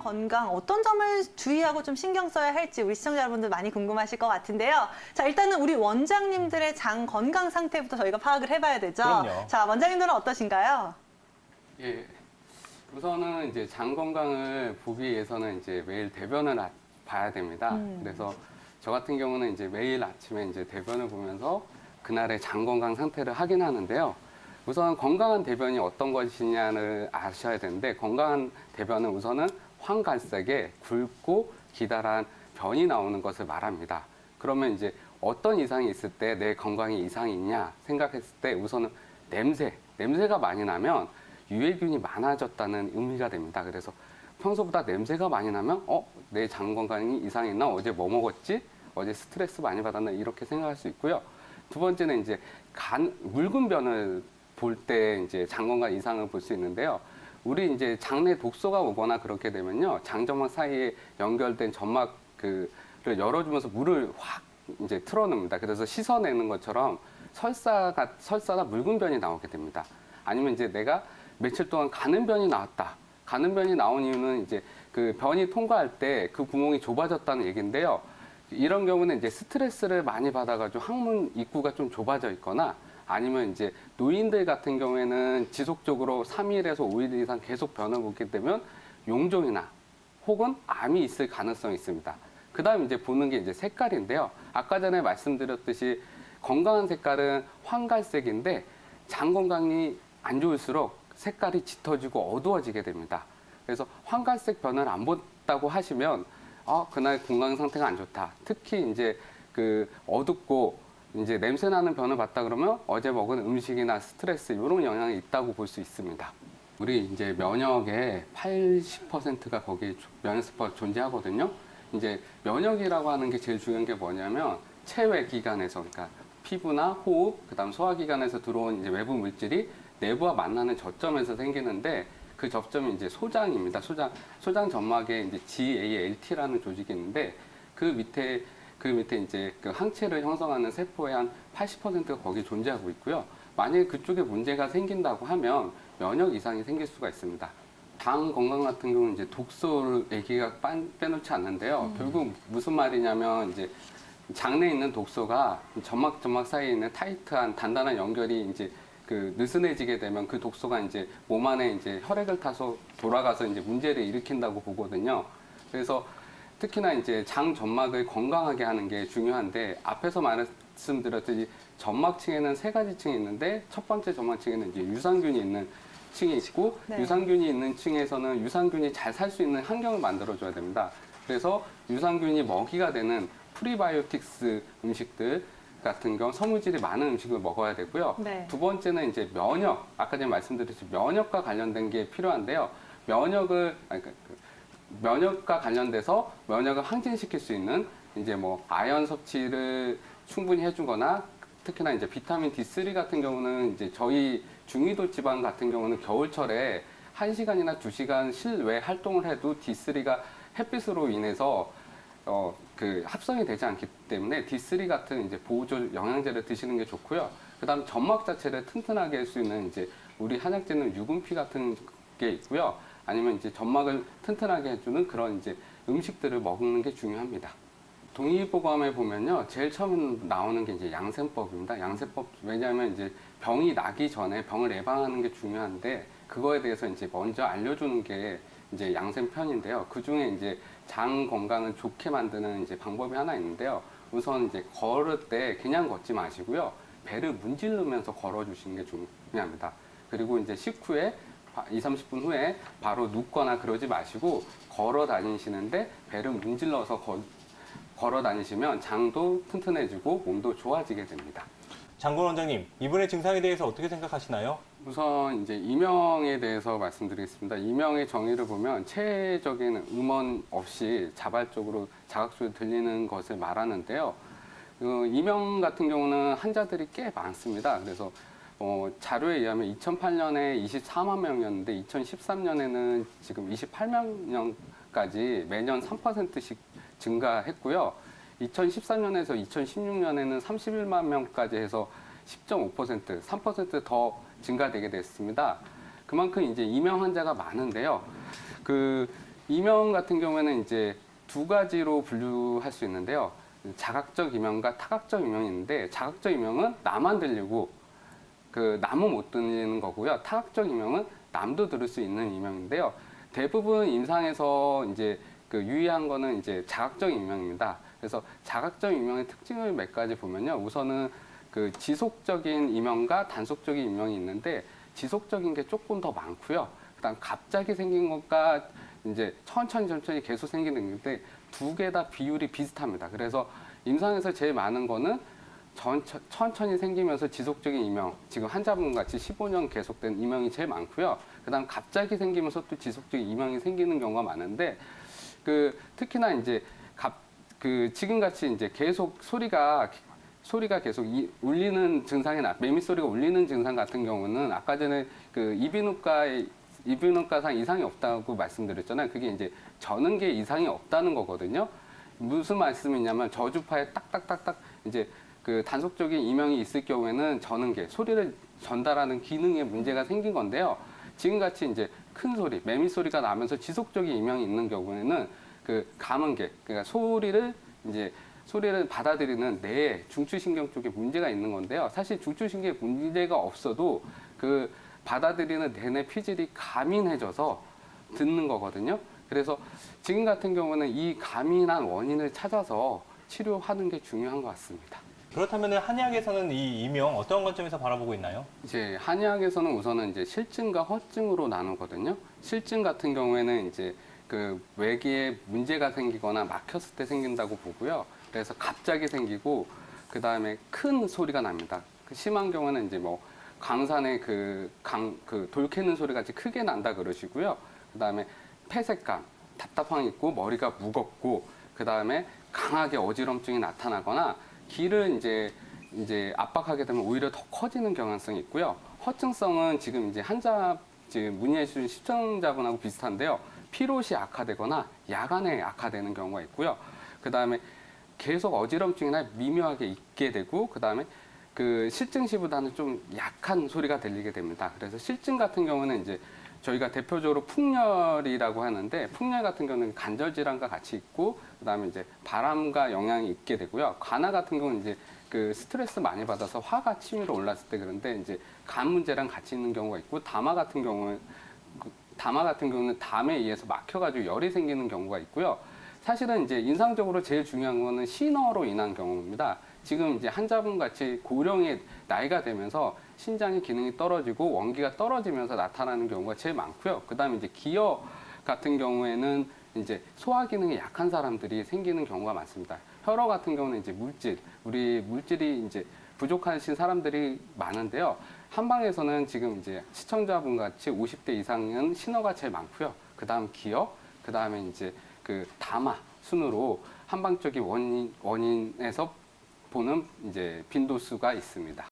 건강 어떤 점을 주의하고 좀 신경 써야 할지 우리 시청자 여러분들 많이 궁금하실 것 같은데요. 자, 일단은 우리 원장님들의 장 건강 상태부터 저희가 파악을 해봐야 되죠. 그럼요. 자, 원장님들은 어떠신가요? 예. 우선은 이제 장 건강을 보기 위해서는 이제 매일 대변을 봐야 됩니다. 그래서 저 같은 경우는 이제 매일 아침에 이제 대변을 보면서 그날의 장 건강 상태를 확인하는데요. 우선 건강한 대변이 어떤 것이냐를 아셔야 되는데, 건강한 대변은 우선은 황갈색의 굵고 기다란 변이 나오는 것을 말합니다. 그러면 이제 어떤 이상이 있을 때 내 건강에 이상이 있냐 생각했을 때 우선은 냄새가 많이 나면 유해균이 많아졌다는 의미가 됩니다. 그래서 평소보다 냄새가 많이 나면 내 장 건강이 이상했나? 어제 뭐 먹었지? 어제 스트레스 많이 받았나? 이렇게 생각할 수 있고요. 두 번째는 이제 묽은 변을 볼 때 이제 장 건강 이상을 볼 수 있는데요. 우리 이제 장내 독소가 오거나 그렇게 되면요, 장점막 사이에 연결된 점막을 열어주면서 물을 확 이제 틀어놓습니다. 그래서 씻어내는 것처럼 설사나 묽은 변이 나오게 됩니다. 아니면 이제 내가 며칠 동안 가는 변이 나왔다. 가는 변이 나온 이유는 이제 그 변이 통과할 때 그 구멍이 좁아졌다는 얘기인데요. 이런 경우는 이제 스트레스를 많이 받아가지고 항문 입구가 좀 좁아져 있거나, 아니면 이제 노인들 같은 경우에는 지속적으로 3일에서 5일 이상 계속 변을 보게 되면 용종이나 혹은 암이 있을 가능성이 있습니다. 그 다음 이제 보는 게 이제 색깔인데요. 아까 전에 말씀드렸듯이 건강한 색깔은 황갈색인데 장 건강이 안 좋을수록 색깔이 짙어지고 어두워지게 됩니다. 그래서 황갈색 변을 안 봤다고 하시면 그날 건강 상태가 안 좋다. 특히 이제 그 어둡고 이제 냄새 나는 변을 봤다 그러면 어제 먹은 음식이나 스트레스 이런 영향이 있다고 볼 수 있습니다. 우리 이제 면역의 80%가 거기에 면역세포가 존재하거든요. 이제 면역이라고 하는 게 제일 중요한 게 뭐냐면 체외 기관에서, 그러니까 피부나 호흡, 그다음 소화기관에서 들어온 이제 외부 물질이 내부와 만나는 저점에서 생기는데, 그 접점이 이제 소장입니다. 소장 점막에 이제 GALT라는 조직이 있는데, 그 밑에 이제 그 항체를 형성하는 세포의 한 80%가 거기 존재하고 있고요. 만약에 그쪽에 문제가 생긴다고 하면 면역 이상이 생길 수가 있습니다. 장 건강 같은 경우는 이제 독소를 얘기가 빼놓지 않는데요. 결국 무슨 말이냐면 이제 장내에 있는 독소가 점막 사이에 있는 타이트한 단단한 연결이 이제 그 느슨해지게 되면 그 독소가 이제 몸 안에 이제 혈액을 타서 돌아가서 이제 문제를 일으킨다고 보거든요. 그래서 특히나 이제 장 점막을 건강하게 하는 게 중요한데, 앞에서 말씀드렸듯이 점막층에는 3가지 층이 있는데, 첫 번째 점막층에는 이제 유산균이 있는 층이 있고, 네. 유산균이 있는 층에서는 유산균이 잘 살 수 있는 환경을 만들어줘야 됩니다. 그래서 유산균이 먹이가 되는 프리바이오틱스 음식들 같은 경우 면역질이 많은 음식을 먹어야 되고요. 네. 두 번째는 이제 면역, 아까 전에 말씀드렸듯이 면역과 관련된 게 필요한데요. 면역과 관련돼서 면역을 항진시킬 수 있는 이제 뭐 아연 섭취를 충분히 해주거나, 특히나 이제 비타민 D3 같은 경우는 이제 저희 중위도 지방 같은 경우는 겨울철에 1시간이나 2시간 실외 활동을 해도 D3가 햇빛으로 인해서 그 합성이 되지 않기 때문에 D3 같은 이제 보호조 영양제를 드시는 게 좋고요. 그다음 점막 자체를 튼튼하게 할 수 있는 이제 우리 한약재는 유분피 같은 게 있고요. 아니면 이제 점막을 튼튼하게 해주는 그런 이제 음식들을 먹는 게 중요합니다. 동의보감에 보면요, 제일 처음 나오는 게 이제 양센법입니다. 양센법, 왜냐하면 이제 병이 나기 전에 병을 예방하는 게 중요한데, 그거에 대해서 이제 먼저 알려주는 게 이제 양센편인데요. 그 중에 이제 장 건강을 좋게 만드는 이제 방법이 하나 있는데요. 우선 이제 걸을 때 그냥 걷지 마시고요. 배를 문지르면서 걸어주시는 게 중요합니다. 그리고 이제 식후에 20-30분 후에 바로 눕거나 그러지 마시고 걸어 다니시는데 배를 문질러서 걸어 다니시면 장도 튼튼해지고 몸도 좋아지게 됩니다. 장건 원장님, 이분의 증상에 대해서 어떻게 생각하시나요? 우선 이제 이명에 대해서 말씀드리겠습니다. 이명의 정의를 보면 체적인 음원 없이 자발적으로 자각소리 들리는 것을 말하는데요. 이명 같은 경우는 환자들이 꽤 많습니다. 그래서 자료에 의하면 2008년에 24만 명이었는데 2013년에는 지금 28만 명까지 매년 3%씩 증가했고요. 2014년에서 2016년에는 31만 명까지 해서 10.5%, 3%더 증가되게 됐습니다. 그만큼 이제 이명 환자가 많은데요. 이명 같은 경우에는 이제 두 가지로 분류할 수 있는데요. 자각적 이명과 타각적 이명이 있는데 자각적 이명은 나만 들리고 그 남은 못 들리는 거고요. 타각적 이명은 남도 들을 수 있는 이명인데요. 대부분 임상에서 이제 그 유의한 거는 이제 자각적 이명입니다. 그래서 자각적 이명의 특징을 몇 가지 보면요. 우선은 그 지속적인 이명과 단속적인 이명이 있는데 지속적인 게 조금 더 많고요. 그다음 갑자기 생긴 것과 이제 천천히 계속 생기는 건데 두 개 다 비율이 비슷합니다. 그래서 임상에서 제일 많은 거는 천천히 생기면서 지속적인 이명, 지금 환자분 같이 15년 계속된 이명이 제일 많고요. 그다음 갑자기 생기면서 또 지속적인 이명이 생기는 경우가 많은데 그 특히나 이제 지금 같이 이제 계속 소리가 계속 울리는 증상이 매미 소리가 울리는 증상 같은 경우는 아까 전에 그 이비인후과상 이상이 없다고 말씀드렸잖아요. 그게 이제 저는계 이상이 없다는 거거든요. 무슨 말씀이냐면 저주파에 딱딱딱딱 이제 그 단속적인 이명이 있을 경우에는 저는계 소리를 전달하는 기능에 문제가 생긴 건데요. 지금같이 이제 큰 소리, 매미 소리가 나면서 지속적인 이명이 있는 경우에는 그 감은계, 그러니까 소리를 받아들이는 뇌 중추신경 쪽에 문제가 있는 건데요. 사실 중추신경에 문제가 없어도 그 받아들이는 내내 피질이 가민해져서 듣는 거거든요. 그래서 지금 같은 경우는 이 가민한 원인을 찾아서 치료하는 게 중요한 것 같습니다. 그렇다면 한의학에서는 이 이명 어떤 관점에서 바라보고 있나요? 이제 한의학에서는 우선은 이제 실증과 허증으로 나누거든요. 실증 같은 경우에는 이제 그 외기에 문제가 생기거나 막혔을 때 생긴다고 보고요. 그래서 갑자기 생기고 그 다음에 큰 소리가 납니다. 그 심한 경우는 이제 뭐 강산에 돌 캐는 소리 같이 크게 난다 그러시고요. 그 다음에 폐색감, 답답함이 있고 머리가 무겁고 그 다음에 강하게 어지럼증이 나타나거나 귀를 이제 압박하게 되면 오히려 더 커지는 경향성이 있고요. 허증성은 지금 이제 지금 문의해 주신 시청자분하고 비슷한데요. 피롯이 악화되거나 야간에 악화되는 경우가 있고요. 그 다음에 계속 어지럼증이나 미묘하게 있게 되고 그 다음에 그 실증 시보다는 좀 약한 소리가 들리게 됩니다. 그래서 실증 같은 경우는 이제 저희가 대표적으로 풍열이라고 하는데 풍열 같은 경우는 관절 질환과 같이 있고 그다음에 이제 바람과 영향이 있게 되고요. 관아 같은 경우는 이제 그 스트레스 많이 받아서 화가 치밀어 올랐을 때 그런데 이제 간 문제랑 같이 있는 경우가 있고 담아 같은 경우는 담에 의해서 막혀가지고 열이 생기는 경우가 있고요. 사실은 이제 인상적으로 제일 중요한 거는 신어로 인한 경우입니다. 지금 이제 환자분 같이 고령의 나이가 되면서 신장의 기능이 떨어지고 원기가 떨어지면서 나타나는 경우가 제일 많고요. 그다음에 이제 기어 같은 경우에는 이제 소화 기능이 약한 사람들이 생기는 경우가 많습니다. 혈어 같은 경우는 이제 우리 물질이 이제 부족하신 사람들이 많은데요. 한방에서는 지금 이제 시청자분 같이 50대 이상은 신어가 제일 많고요. 그다음 기어, 그다음에 이제 그 담아 순으로 한방적인 원인에서 보는 이제 빈도수가 있습니다.